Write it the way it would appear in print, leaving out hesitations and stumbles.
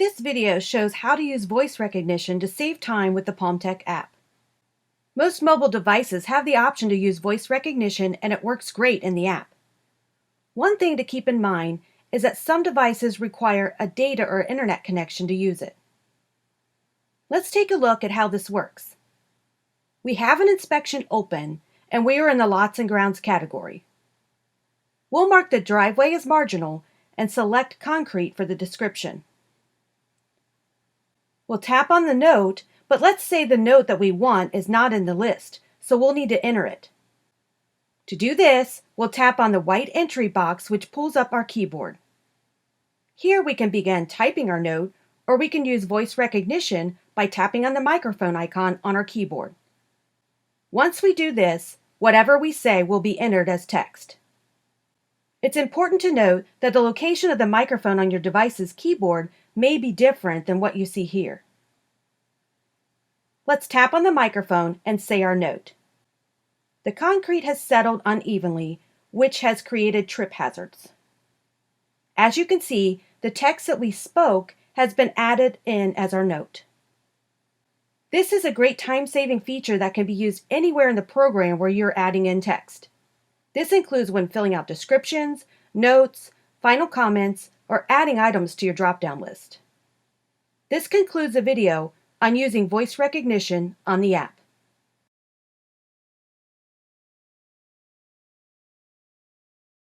This video shows how to use voice recognition to save time with the PalmTech app. Most mobile devices have the option to use voice recognition, and it works great in the app. One thing to keep in mind is that some devices require a data or internet connection to use it. Let's take a look at how this works. We have an inspection open, and we are in the Lots and Grounds category. We'll mark the driveway as marginal and select concrete for the description. We'll tap on the note, but let's say the note that we want is not in the list, so we'll need to enter it. To do this, we'll tap on the white entry box, which pulls up our keyboard. Here we can begin typing our note, or we can use voice recognition by tapping on the microphone icon on our keyboard. Once we do this, whatever we say will be entered as text. It's important to note that the location of the microphone on your device's keyboard may be different than what you see here. Let's tap on the microphone and say our note. The concrete has settled unevenly, which has created trip hazards. As you can see, the text that we spoke has been added in as our note. This is a great time-saving feature that can be used anywhere in the program where you're adding in text. This includes when filling out descriptions, notes, final comments, or adding items to your drop-down list. This concludes the video on using voice recognition on the app.